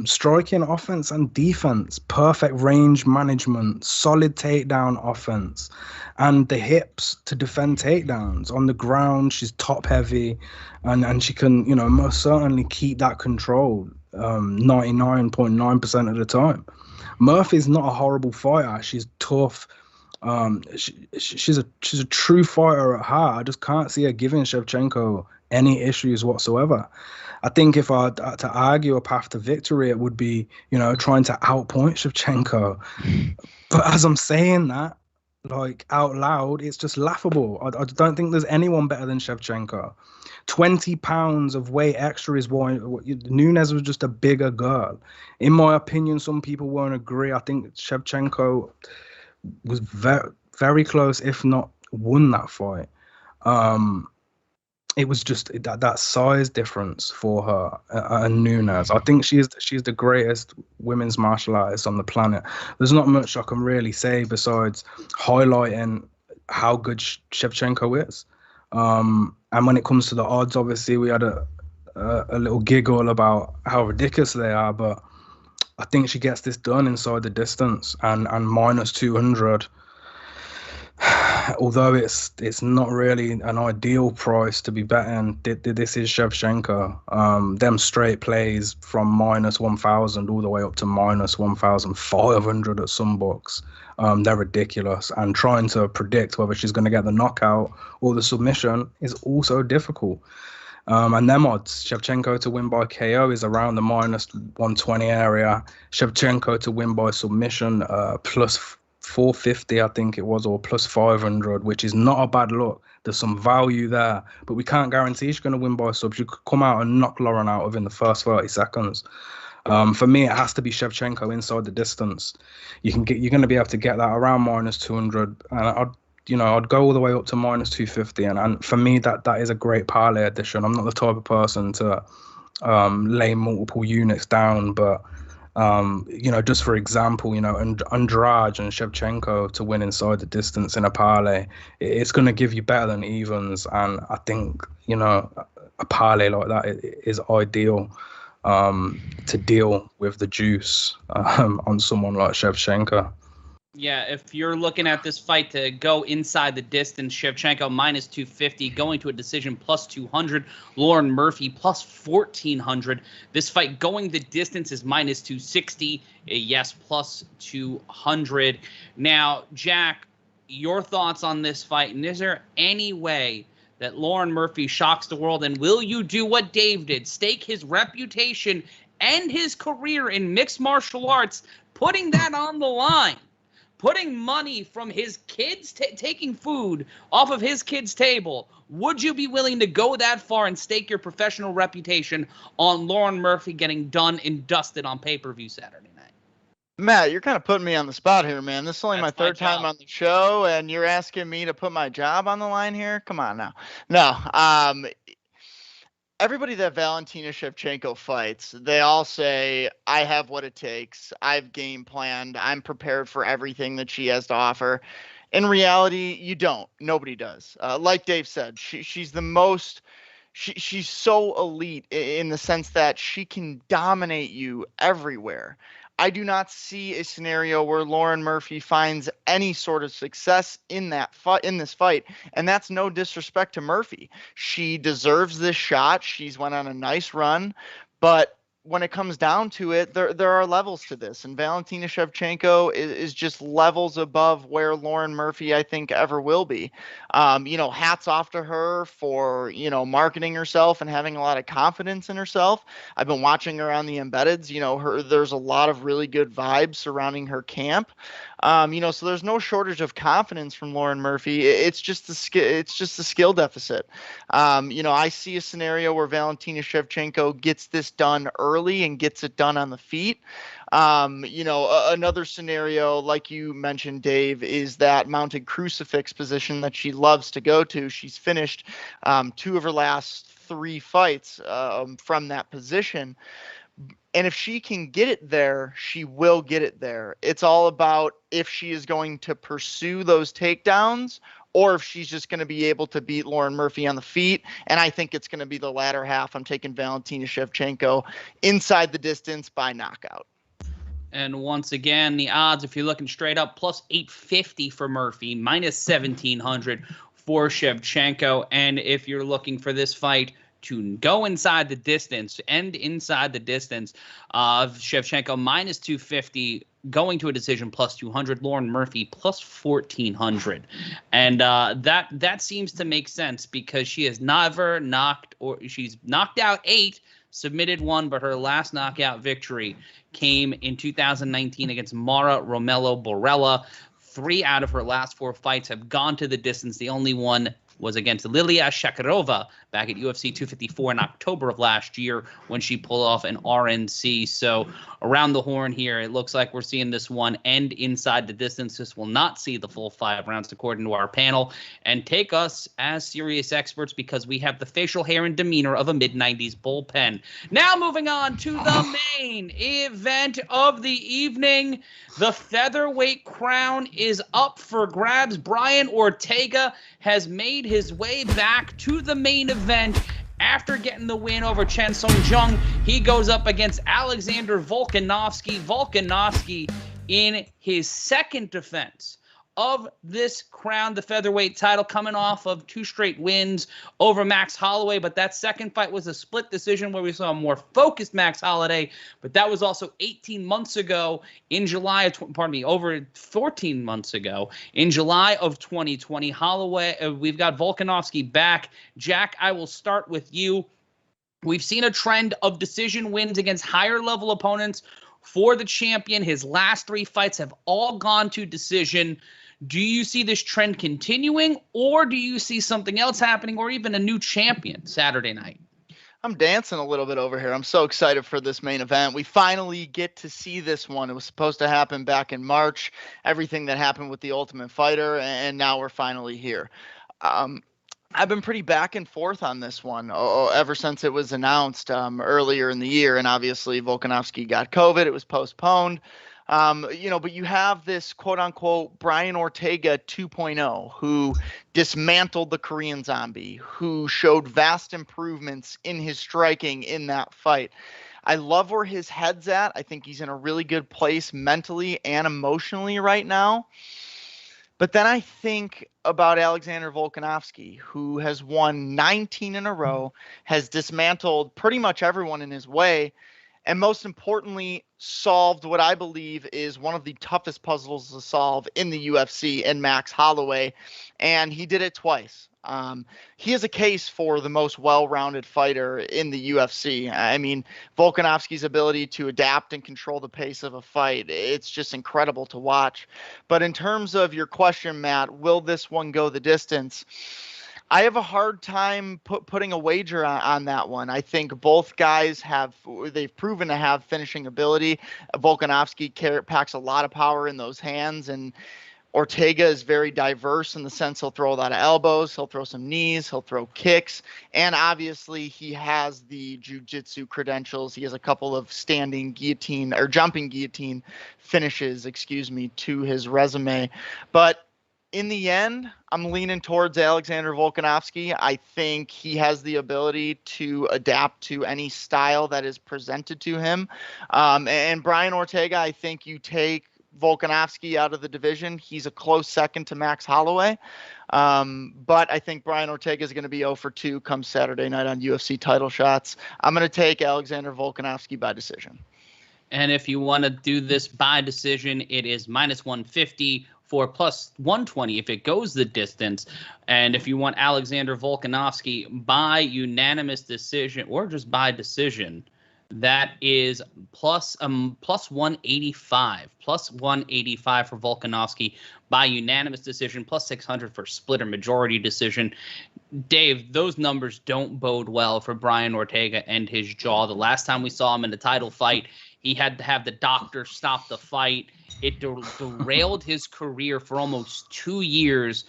[SPEAKER 3] Striking, offense and defense, perfect range management, solid takedown offense, and the hips to defend takedowns. On the ground, she's top heavy, and she can, you know, most certainly keep that control 99.9% of the time. Murphy's not a horrible fighter. She's tough. She's a true fighter at heart. I just can't see her giving Shevchenko any issues whatsoever. I think if I had to argue a path to victory, it would be, you know, trying to outpoint Shevchenko. But as I'm saying that, like, out loud, it's just laughable. I don't think there's anyone better than Shevchenko. 20 pounds of weight extra is why Nunes was just a bigger girl. In my opinion, some people won't agree. I think Shevchenko was very, very close, if not won that fight. It was just that size difference for her and Nunes. I think she's the greatest women's martial artist on the planet. There's not much I can really say besides highlighting how good Shevchenko is. And when it comes to the odds, obviously we had a little giggle about how ridiculous they are, but I think she gets this done inside the distance, and minus 200. Although it's not really an ideal price to be betting, this is Shevchenko. Them straight plays from minus 1,000 all the way up to minus 1,500 at some books. They're ridiculous. And trying to predict whether she's going to get the knockout or the submission is also difficult. And them odds, Shevchenko to win by KO is around the minus 120 area. Shevchenko to win by submission, plus 450, I think it was, or plus 500, which is not a bad look. There's some value there, but we can't guarantee she's going to win by sub. She could come out and knock Lauren out within the first 30 seconds. For me, it has to be Shevchenko inside the distance. You're going to be able to get that around minus 200, and I'd go all the way up to minus 250. And for me, that is a great parlay addition. I'm not the type of person to lay multiple units down, but just for example, Andrade and Shevchenko to win inside the distance in a parlay, it's going to give you better than evens. And I think, a parlay like that is ideal to deal with the juice on someone like Shevchenko.
[SPEAKER 1] Yeah, if you're looking at this fight to go inside the distance, Shevchenko minus 250, going to a decision plus 200, Lauren Murphy plus 1,400. This fight going the distance is minus 260, yes, plus 200. Now, Jack, your thoughts on this fight, and is there any way that Lauren Murphy shocks the world, and will you do what Dave did, stake his reputation and his career in mixed martial arts, putting that on the line putting money from his kids, taking food off of his kid's table, would you be willing to go that far and stake your professional reputation on Lauren Murphy getting done and dusted on pay-per-view Saturday night?
[SPEAKER 2] Matt, you're kind of putting me on the spot here, man. This is only my third time on the show, and you're asking me to put my job on the line here? Come on now. No, everybody that Valentina Shevchenko fights, they all say, I have what it takes. I've game planned. I'm prepared for everything that she has to offer. In reality, you don't. Nobody does. Like Dave said, she's the most... She's so elite in the sense that she can dominate you everywhere. I do not see a scenario where Lauren Murphy finds any sort of success in this fight, and that's no disrespect to Murphy. She deserves this shot. She's went on a nice run, but when it comes down to it, there are levels to this, and Valentina Shevchenko is just levels above where Lauren Murphy, I think, ever will be. Hats off to her for, marketing herself and having a lot of confidence in herself. I've been watching her on the embeds. There's a lot of really good vibes surrounding her camp. So there's no shortage of confidence from Lauren Murphy. It's just the skill deficit. I see a scenario where Valentina Shevchenko gets this done early and gets it done on the feet. Another scenario, like you mentioned, Dave, is that mounted crucifix position that she loves to go to. She's finished 2 of her last 3 fights from that position. And if she can get it there, she will get it there. It's all about if she is going to pursue those takedowns or if she's just going to be able to beat Lauren Murphy on the feet. And I think it's going to be the latter half. I'm taking Valentina Shevchenko inside the distance by knockout.
[SPEAKER 1] And once again, the odds, if you're looking straight up, plus 850 for Murphy, minus 1,700 for Shevchenko. And if you're looking for this fight to go inside the distance, Shevchenko minus 250, going to a decision plus 200, Lauren Murphy plus 1,400. And that seems to make sense because she has never she's knocked out 8, submitted 1, but her last knockout victory came in 2019 against Mara Romero Borella. 3 out of her last 4 fights have gone to the distance. The only one was against Lilia Shakarova back at UFC 254 in October of last year when she pulled off an RNC. So around the horn here, it looks like we're seeing this one end inside the distance. This will not see the full 5 rounds according to our panel, and take us as serious experts because we have the facial hair and demeanor of a mid-90s bullpen. Now moving on to the main event of the evening. The featherweight crown is up for grabs. Brian Ortega has made his way back to the main event after getting the win over Chen Song-jung. He goes up against Alexander Volkanovski. Volkanovski in his second defense of this crown, the featherweight title, coming off of 2 straight wins over Max Holloway. But that second fight was a split decision where we saw a more focused Max Holloway. But that was also 18 months ago in July of, over 14 months ago in July of 2020. Holloway, we've got Volkanovski back. Jack, I will start with you. We've seen a trend of decision wins against higher level opponents for the champion. His last 3 fights have all gone to decision. Do you see this trend continuing, or do you see something else happening, or even a new champion Saturday night?
[SPEAKER 2] I'm dancing a little bit over here. I'm so excited for this main event. We finally get to see this one. It was supposed to happen back in March, everything that happened with the Ultimate Fighter, and now we're finally here. I've been pretty back and forth on this one ever since it was announced earlier in the year, and obviously Volkanovski got COVID. It was postponed. But you have this quote-unquote Brian Ortega 2.0 who dismantled the Korean Zombie, who showed vast improvements in his striking in that fight. I love where his head's at. I think he's in a really good place mentally and emotionally right now. But then I think about Alexander Volkanovski, who has won 19 in a row, has dismantled pretty much everyone in his way. and most importantly, solved what I believe is one of the toughest puzzles to solve in the UFC in Max Holloway, and he did it twice. He has a case for the most well-rounded fighter in the UFC. I mean, Volkanovski's ability to adapt and control the pace of a fight, it's just incredible to watch. But in terms of your question, Matt, will this one go the distance? I have a hard time putting a wager on that one. I think both guys they've proven to have finishing ability. Volkanovski packs a lot of power in those hands, and Ortega is very diverse in the sense he'll throw a lot of elbows, he'll throw some knees, he'll throw kicks, and obviously he has the jiu-jitsu credentials. He has a couple of jumping guillotine finishes, to his resume. But in the end, I'm leaning towards Alexander Volkanovski. I think he has the ability to adapt to any style that is presented to him. And Brian Ortega, I think you take Volkanovski out of the division. He's a close second to Max Holloway. But I think Brian Ortega is going to be 0 for 2 come Saturday night on UFC title shots. I'm going to take Alexander Volkanovski by decision.
[SPEAKER 1] And if you want to do this by decision, it is -150 for +120 if it goes the distance. And if you want Alexander Volkanovski by unanimous decision or just by decision, that is plus 185. Plus 185 for Volkanovski by unanimous decision, plus 600 for split or majority decision. Dave, those numbers don't bode well for Brian Ortega and his jaw. The last time we saw him in a title fight, he had to have the doctor stop the fight. It derailed his career for almost 2 years,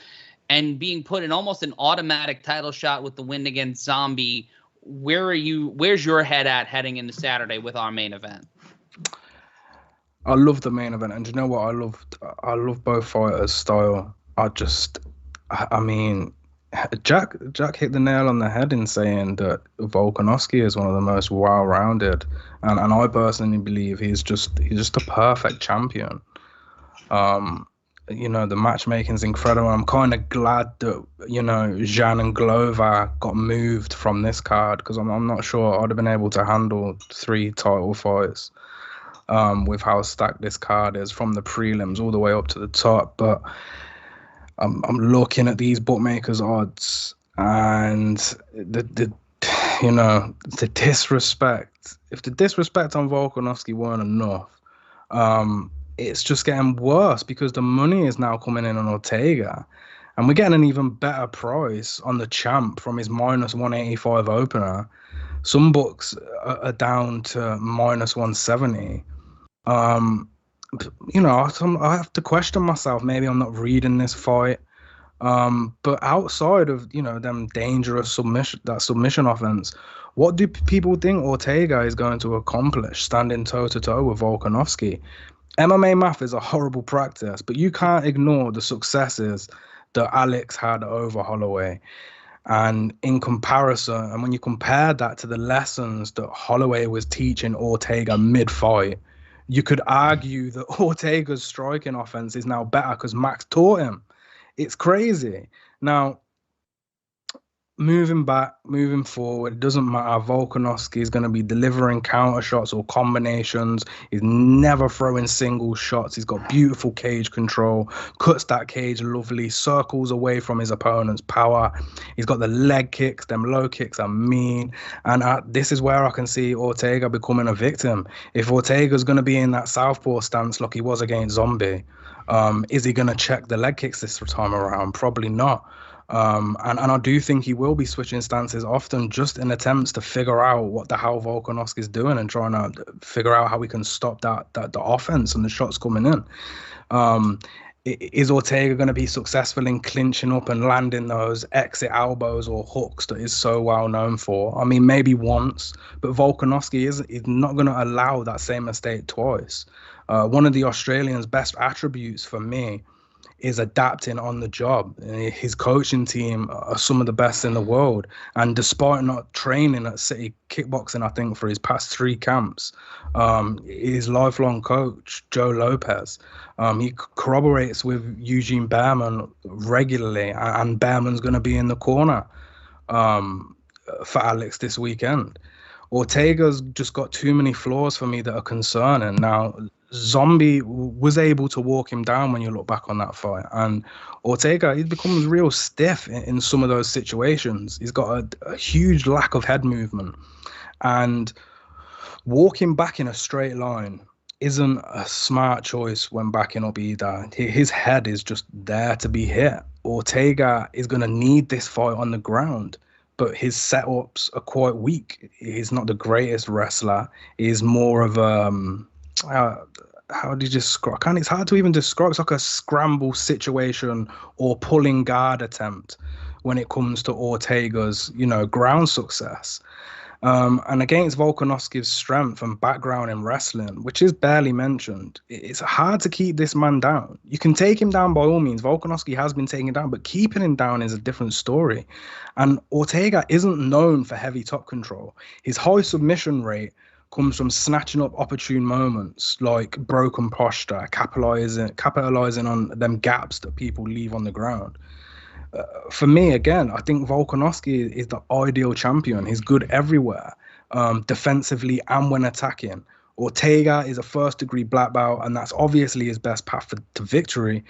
[SPEAKER 1] and being put in almost an automatic title shot with the win against Zombie. Where's your head at heading into Saturday with our main event?
[SPEAKER 3] I love the main event, and you know what? I love both fighters' style. I mean, Jack hit the nail on the head in saying that Volkanovski is one of the most well-rounded, and I personally believe he's just a perfect champion. The matchmaking's incredible. I'm kind of glad that, Jean and Glover got moved from this card, because I'm not sure I'd have been able to handle 3 title fights with how stacked this card is from the prelims all the way up to the top. But I'm looking at these bookmakers' odds, and the disrespect. If the disrespect on Volkanovski weren't enough, it's just getting worse because the money is now coming in on Ortega, and we're getting an even better price on the champ from his -185 opener. Some books are down to -170. I have to question myself. Maybe I'm not reading this fight. But outside of, them dangerous submission offense, what do people think Ortega is going to accomplish standing toe-to-toe with Volkanovski? MMA math is a horrible practice, but you can't ignore the successes that Alex had over Holloway. And in comparison, and when you compare that to the lessons that Holloway was teaching Ortega mid-fight, you could argue that Ortega's striking offense is now better because Max taught him. It's crazy. Now, moving forward, it doesn't matter. Volkanovski is going to be delivering counter shots or combinations. He's never throwing single shots. He's got beautiful cage control, cuts that cage lovely, circles away from his opponent's power. He's got the leg kicks. Them low kicks are mean. And this is where I can see Ortega becoming a victim. If Ortega's going to be in that southpaw stance like he was against Zombie, is he going to check the leg kicks this time around? Probably not. And I do think he will be switching stances often just in attempts to figure out what the hell Volkanovski is doing and trying to figure out how we can stop the offense and the shots coming in. Is Ortega going to be successful in clinching up and landing those exit elbows or hooks that is so well known for? I mean, maybe once, but Volkanovski is not going to allow that same mistake twice. One of the Australians' best attributes for me is adapting on the job. His coaching team are some of the best in the world. And despite not training at City Kickboxing, I think, for his past 3 camps, his lifelong coach, Joe Lopez, he corroborates with Eugene Behrman regularly, and Behrman's going to be in the corner for Alex this weekend. Ortega's just got too many flaws for me that are concerning. Now, Zombie was able to walk him down when you look back on that fight. And Ortega, he becomes real stiff in some of those situations. He's got a huge lack of head movement. And walking back in a straight line isn't a smart choice when backing up either. His head is just there to be hit. Ortega is going to need this fight on the ground, but his setups are quite weak. He's not the greatest wrestler. He's more of how do you describe? It's hard to even describe. It's like a scramble situation or pulling guard attempt when it comes to Ortega's, ground success. And against Volkanovski's strength and background in wrestling, which is barely mentioned, it's hard to keep this man down. You can take him down by all means. Volkanovski has been taken down, but keeping him down is a different story. And Ortega isn't known for heavy top control. His high submission rate comes from snatching up opportune moments like broken posture, capitalizing on them gaps that people leave on the ground. For me, again, I think Volkanovski is the ideal champion. He's good everywhere, defensively and when attacking. Ortega is a first-degree black belt, and that's obviously his best path to victory,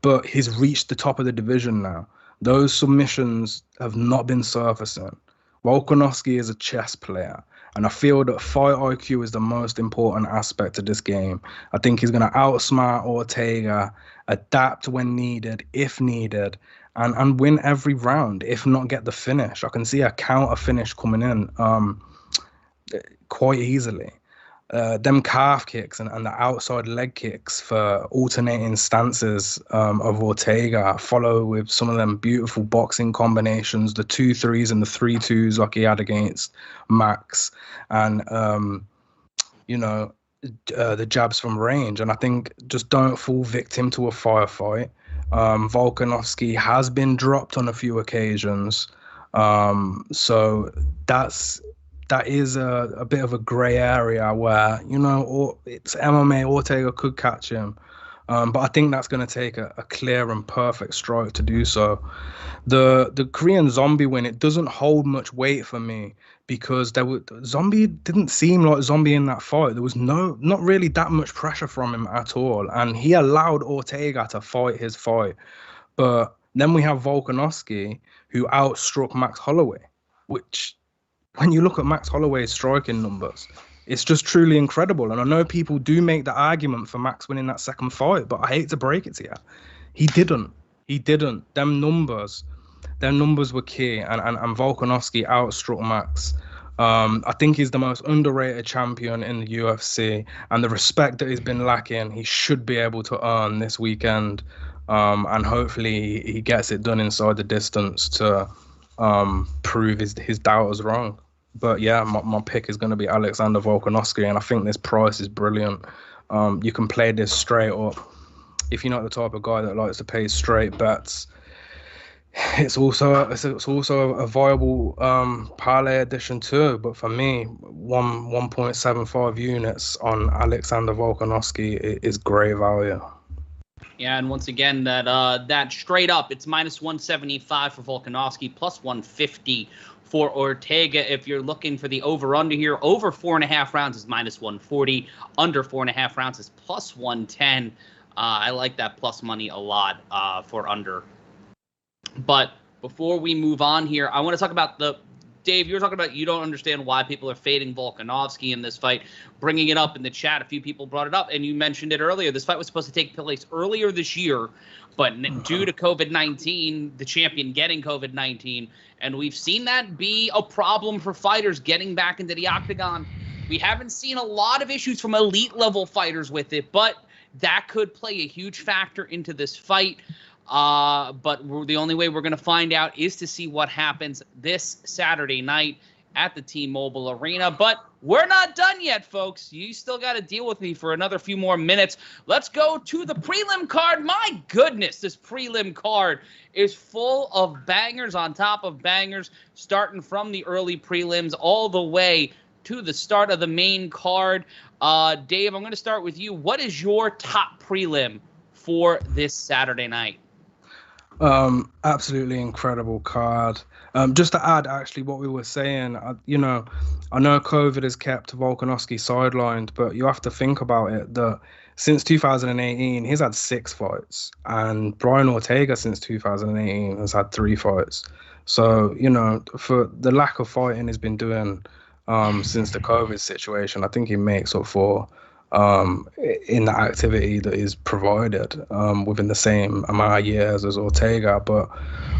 [SPEAKER 3] but he's reached the top of the division now. Those submissions have not been surfacing. Volkanovski is a chess player, and I feel that fight IQ is the most important aspect of this game. I think he's going to outsmart Ortega, adapt when needed, if needed, and win every round, if not get the finish. I can see a counter finish coming in quite easily. Them calf kicks and the outside leg kicks for alternating stances of Ortega, follow with some of them beautiful boxing combinations, the 2-3s and the 3-2s like he had against Max, and the jabs from range. And I think just don't fall victim to a firefight. Volkanovski has been dropped on a few occasions, so that is a bit of a gray area where it's MMA. Ortega could catch him, but I think that's going to take a clear and perfect strike to do so. The Korean Zombie win, it doesn't hold much weight for me because Zombie didn't seem like Zombie in that fight. There was not really that much pressure from him at all, and he allowed Ortega to fight his fight. But then we have Volkanovski, who outstruck Max Holloway, which, when you look at Max Holloway's striking numbers, it's just truly incredible. And I know people do make the argument for Max winning that second fight, but I hate to break it to you. He didn't. Them numbers were key, and Volkanovski outstruck Max. I think he's the most underrated champion in the UFC, and the respect that he's been lacking, he should be able to earn this weekend. And hopefully he gets it done inside the distance to prove his doubters wrong. But yeah, my pick is going to be Alexander Volkanovski, and I think this price is brilliant. You can play this straight up. If you're not the type of guy that likes to pay straight bets, it's also a viable parlay addition too. But for me, 1.75 units on Alexander Volkanovski is great value.
[SPEAKER 1] Yeah, and once again, that straight up, it's minus 175 for Volkanovski, plus 150 for Ortega. If you're looking for the over-under here, over 4.5 rounds is minus 140. Under 4.5 rounds is plus 110. I like that plus money a lot for under. But before we move on here, I want to talk about Dave, you were talking about you don't understand why people are fading Volkanovski in this fight, bringing it up in the chat. A few people brought it up, and you mentioned it earlier. This fight was supposed to take place earlier this year, but due to COVID-19, the champion getting COVID-19, and we've seen that be a problem for fighters getting back into the octagon. We haven't seen a lot of issues from elite-level fighters with it, but that could play a huge factor into this fight. But the only way we're going to find out is to see what happens this Saturday night at the T-Mobile Arena. But we're not done yet, folks. You still got to deal with me for another few more minutes. Let's go to the prelim card. My goodness, this prelim card is full of bangers on top of bangers, starting from the early prelims all the way to the start of the main card. Dave, I'm going to start with you. What is your top prelim for this Saturday night?
[SPEAKER 3] Absolutely incredible card. Just to add, actually, what we were saying, I know COVID has kept Volkanovski sidelined, but you have to think about it that since 2018, he's had 6 fights, and Brian Ortega since 2018 has had 3 fights. So, for the lack of fighting he's been doing since the COVID situation, I think he makes up for in the activity that is provided within the same amount of years as Ortega. But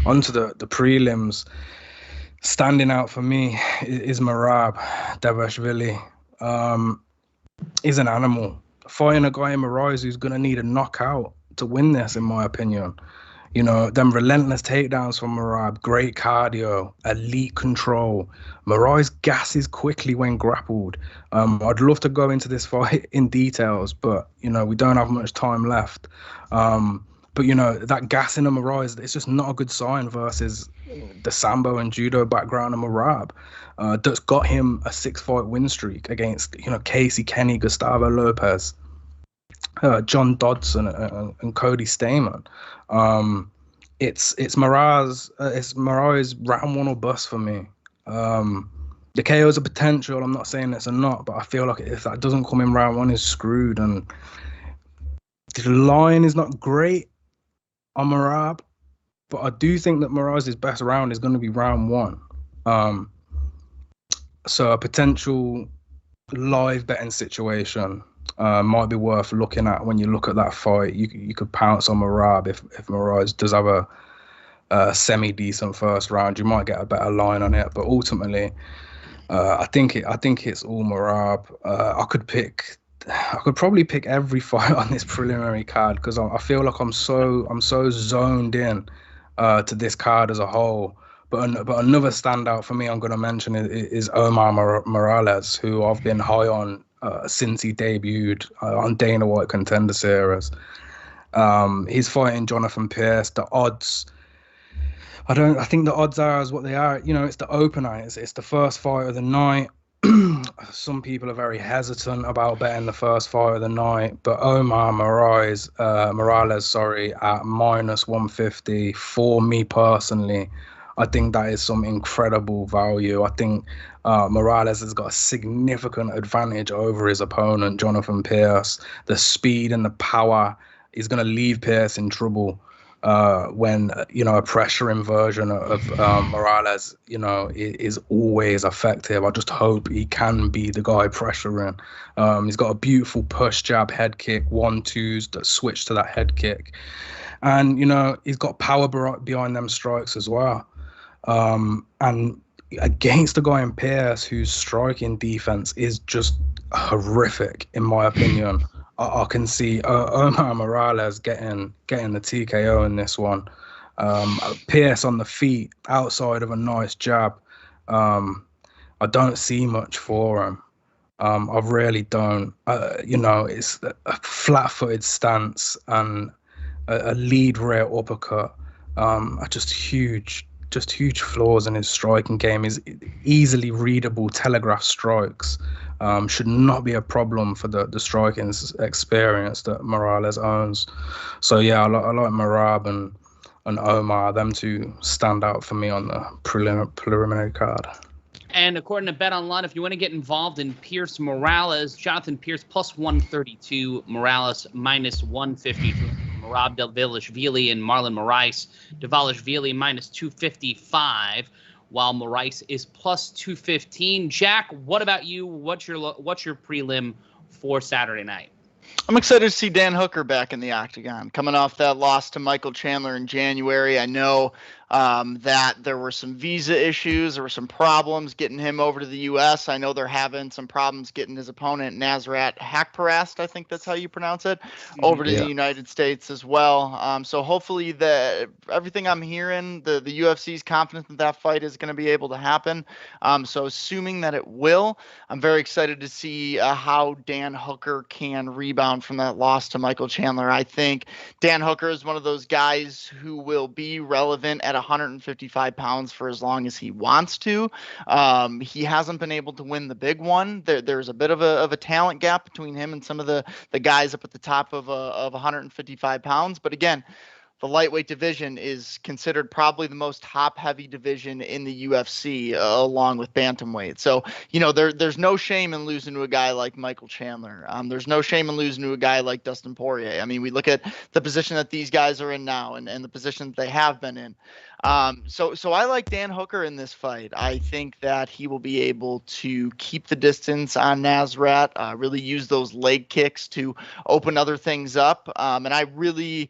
[SPEAKER 3] onto the prelims, standing out for me is Merab Dvalishvili. He's an animal. Fighting a guy in Moraes who's going to need a knockout to win this, in my opinion. Them relentless takedowns from Merab, great cardio, elite control. Moraes gasses quickly when grappled. I'd love to go into this fight in details, but, we don't have much time left. But, that gassing of Moraes, it's just not a good sign versus the Sambo and judo background of Merab. That's got him a 6-fight win streak against, Casey Kenny, Gustavo Lopez, John Dodson, and Cody Stamen. It's Moraes round 1 or bust for me. The KO is a potential. I'm not saying it's a not, but I feel like if that doesn't come in round 1, he's screwed. And the line is not great on Merab, but I do think that Moraes' best round is going to be round 1. So a potential live betting situation might be worth looking at when you look at that fight. You could pounce on Merab if Moraes does have a semi-decent first round. You might get a better line on it, but ultimately, I think it's all Merab. I could probably pick every fight on this preliminary card because I feel like I'm so zoned in to this card as a whole. But another standout for me I'm going to mention is Omar Morales, who I've been high on since he debuted on Dana White Contender Series. He's fighting Jonathan Pierce. The odds, I think the odds are as what they are. It's the opener. It's the first fight of the night. Some people are very hesitant about betting the first fight of the night, but Omar Morales, at -150 for me personally, I think that is some incredible value. I think Morales has got a significant advantage over his opponent, Jonathan Pierce. The speed and the power is going to leave Pierce in trouble when, a pressure inversion of Morales, is always effective. I just hope he can be the guy pressuring. He's got a beautiful push jab head kick, 1-2s that switch to that head kick. And, he's got power behind them strikes as well. And against a guy in Pierce whose striking defense is just horrific, in my opinion, I can see Omar Morales getting the TKO in this one. Pierce on the feet, outside of a nice jab, I don't see much for him. I really don't. It's a flat-footed stance and a lead rear uppercut. Are just huge flaws in his striking game. His easily readable telegraph strikes should not be a problem for the striking experience that Morales owns. So yeah, I like Merab and Omar. Them two stand out for me on the preliminary card.
[SPEAKER 1] And according to BetOnline, if you want to get involved in Pierce Morales, Jonathan Pierce +132, Morales -150. Merab Dvalishvili and Marlon Moraes. Dvalishvili -255, while Moraes is +215. Jack, what about you? What's your prelim for Saturday night?
[SPEAKER 2] I'm excited to see Dan Hooker back in the octagon, coming off that loss to Michael Chandler in January. I know that there were some visa issues. There were some problems getting him over to the U.S. I know they're having some problems getting his opponent, Nasrat Haqparast, I think that's how you pronounce it, over to the United States as well. So hopefully everything I'm hearing, the UFC is confident that fight is going to be able to happen. So assuming that it will, I'm very excited to see how Dan Hooker can rebound from that loss to Michael Chandler. I think Dan Hooker is one of those guys who will be relevant at 155 pounds for as long as he wants to. He hasn't been able to win the big one. There's a bit of a talent gap between him and some of the guys up at the top of 155 pounds. But again, the lightweight division is considered probably the most top-heavy division in the UFC, along with bantamweight. So, there's no shame in losing to a guy like Michael Chandler. There's no shame in losing to a guy like Dustin Poirier. I mean, we look at the position that these guys are in now and the position that they have been in. So I like Dan Hooker in this fight. I think that he will be able to keep the distance on Nasrat, really use those leg kicks to open other things up. And I really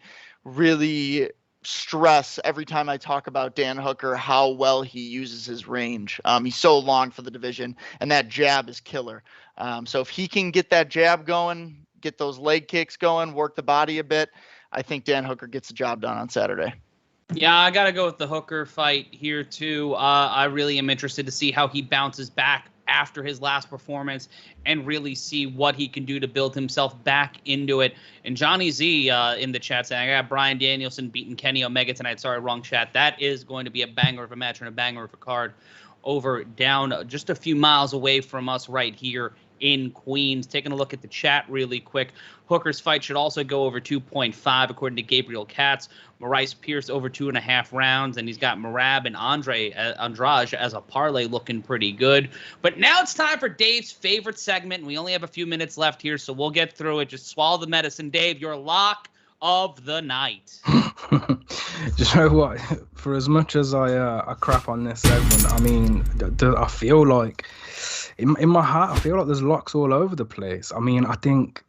[SPEAKER 2] stress every time I talk about Dan Hooker how well he uses his range. He's so long for the division, and that jab is killer. So if he can get that jab going, get those leg kicks going, work the body a bit, I think Dan Hooker gets the job done on Saturday.
[SPEAKER 1] Yeah, I got to go with the Hooker fight here, too. I really am interested to see how he bounces back after his last performance and really see what he can do to build himself back into it. And Johnny Z in the chat saying, I got Brian Danielson beating Kenny Omega tonight. Sorry, wrong chat. That is going to be a banger of a match and a banger of a card over down just a few miles away from us right here in Queens. Taking a look at the chat really quick. Hooker's fight should also go over 2.5 according to Gabriel Katz. Maurice Pierce over 2.5 rounds, and he's got Merab and Andrade as a parlay looking pretty good. But now it's time for Dave's favorite segment. We only have a few minutes left here, so we'll get through it. Just swallow the medicine. Dave, your lock of the night.
[SPEAKER 3] You know what? For as much as I crap on this segment, I mean, I feel like in my heart, I feel like there's locks all over the place. I mean, I think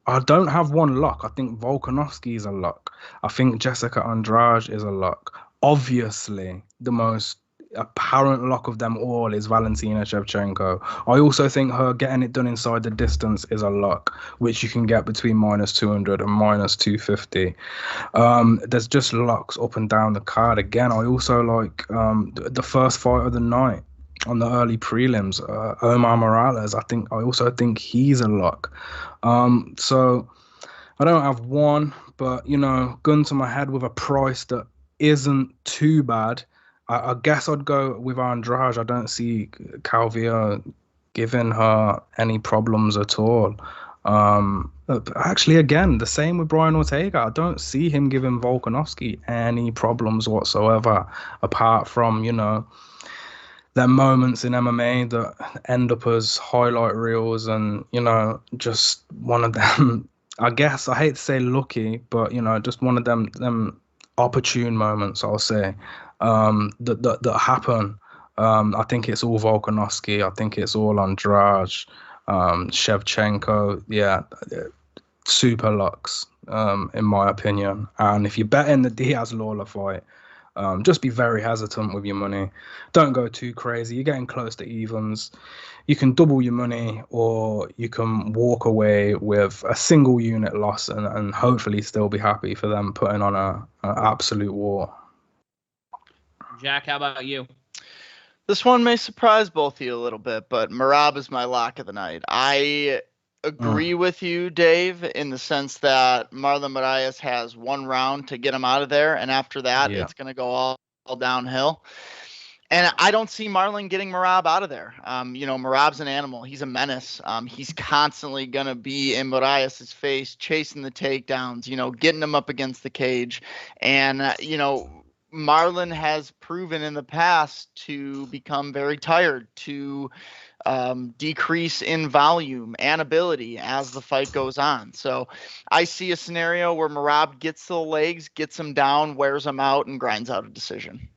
[SPEAKER 3] I don't have one lock. I think Volkanovski is a lock. I think Jessica Andrade is a lock. Obviously, the most apparent lock of them all is Valentina Shevchenko. I also think her getting it done inside the distance is a lock, which you can get between -200 and -250. There's just locks up and down the card. Again, I also like the first fight of the night on the early prelims, Omar Morales. I also think he's a lock. So I don't have one, but gun to my head with a price that isn't too bad. I guess I'd go with Andrade. I don't see Calvillo giving her any problems at all. Actually, again, the same with Brian Ortega. I don't see him giving Volkanovski any problems whatsoever, apart from, there are moments in MMA that end up as highlight reels and, just one of them, I guess, I hate to say lucky, but, just one of them opportune moments, I'll say, that happen. I think it's all Volkanovski. I think it's all Andrade, Shevchenko. Yeah, super locks, in my opinion. And if you're betting the Diaz Lawler fight, just be very hesitant with your money. Don't go too crazy. You're getting close to evens. You can double your money, or you can walk away with a single unit loss and hopefully still be happy for them putting on an absolute war.
[SPEAKER 1] Jack, how about you?
[SPEAKER 2] This one may surprise both of you a little bit, but Merab is my lock of the night. I agree with you, Dave, in the sense that Marlon Moraes has one round to get him out of there, and after that, it's going to go all downhill. And I don't see Marlon getting Merab out of there. Merab's an animal. He's a menace. He's constantly going to be in Moraes' face, chasing the takedowns, getting him up against the cage. And, Marlon has proven in the past to become very tired, to decrease in volume and ability as the fight goes on. So I see a scenario where Merab gets the legs, gets him down, wears him out, and grinds out a decision.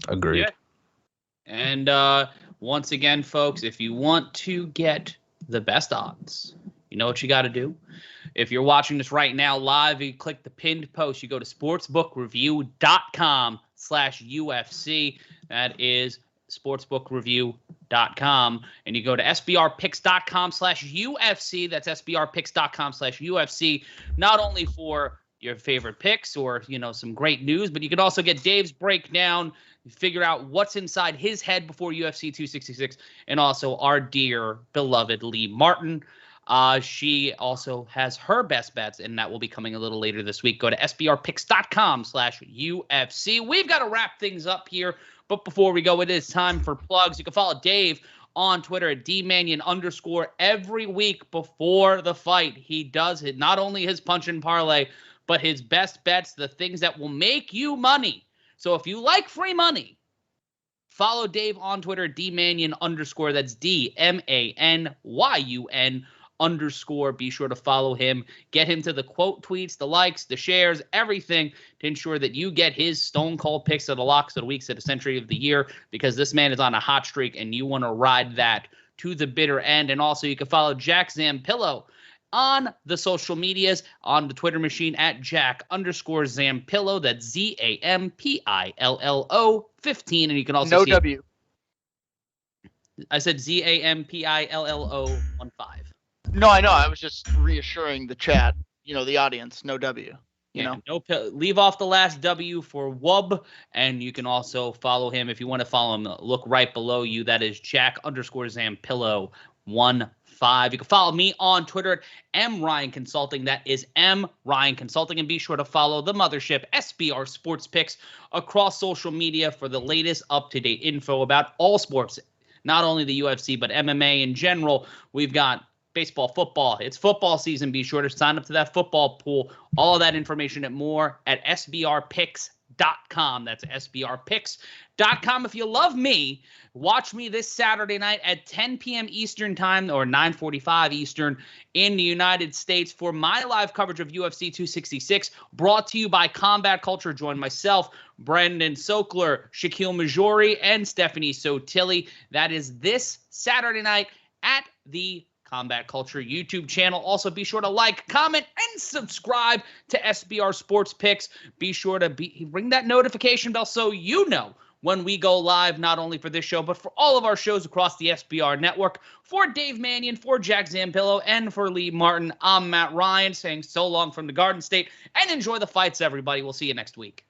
[SPEAKER 3] Agreed.
[SPEAKER 1] Yeah. And once again, folks, if you want to get the best odds, you know what you got to do? If you're watching this right now live, you click the pinned post. You go to sportsbookreview.com/UFC. That is sportsbookreview.com. And you go to sbrpicks.com/UFC. That's sbrpicks.com/UFC. Not only for your favorite picks or, some great news, but you can also get Dave's breakdown, figure out what's inside his head before UFC 266, and also our dear, beloved Lee Martin. She also has her best bets, and that will be coming a little later this week. Go to sbrpicks.com/UFC. We've got to wrap things up here, but before we go, it is time for plugs. You can follow Dave on Twitter at @dmanion_ every week before the fight. He does it, not only his punch and parlay, but his best bets, the things that will make you money. So if you like free money, follow Dave on Twitter, DManyun_. That's DMANYUN_. Be sure to follow him. Get him to the quote tweets, the likes, the shares, everything to ensure that you get his stone cold picks of the locks of the weeks of the century of the year, because this man is on a hot streak and you want to ride that to the bitter end. And also you can follow Jack Zampillo on the social medias, on the Twitter machine at Jack_Zampillo. That's ZAMPILLO 15. And you can also
[SPEAKER 2] no
[SPEAKER 1] see
[SPEAKER 2] W.
[SPEAKER 1] I said ZAMPILLO 15.
[SPEAKER 2] No, I know. I was just reassuring the chat, the audience. No W.
[SPEAKER 1] Leave off the last W for Wub, and you can also follow him if you want to follow him. Look right below you. That is Jack_Zampillo 15. You can follow me on Twitter at MRyan Consulting. That is MRyan Consulting. And be sure to follow the mothership, SBR Sports Picks, across social media for the latest up-to-date info about all sports, not only the UFC, but MMA in general. We've got baseball, football. It's football season. Be sure to sign up to that football pool. All of that information and more at SBRpicks.com. That's SBRpicks.com. If you love me, watch me this Saturday night at 10 p.m. Eastern time, or 9:45 Eastern in the United States, for my live coverage of UFC 266, brought to you by Combat Culture. Join myself, Brendan Sokler, Shaquille Majori, and Stephanie Sotilli. That is this Saturday night at the Combat Culture YouTube channel. Also, be sure to like, comment, and subscribe to SBR Sports Picks. Be sure to ring that notification bell so you know when we go live, not only for this show, but for all of our shows across the SBR network. For Dave Manyun, for Jack Zampillo, and for Lee Martin, I'm Matt Ryan saying so long from the Garden State, and enjoy the fights, everybody. We'll see you next week.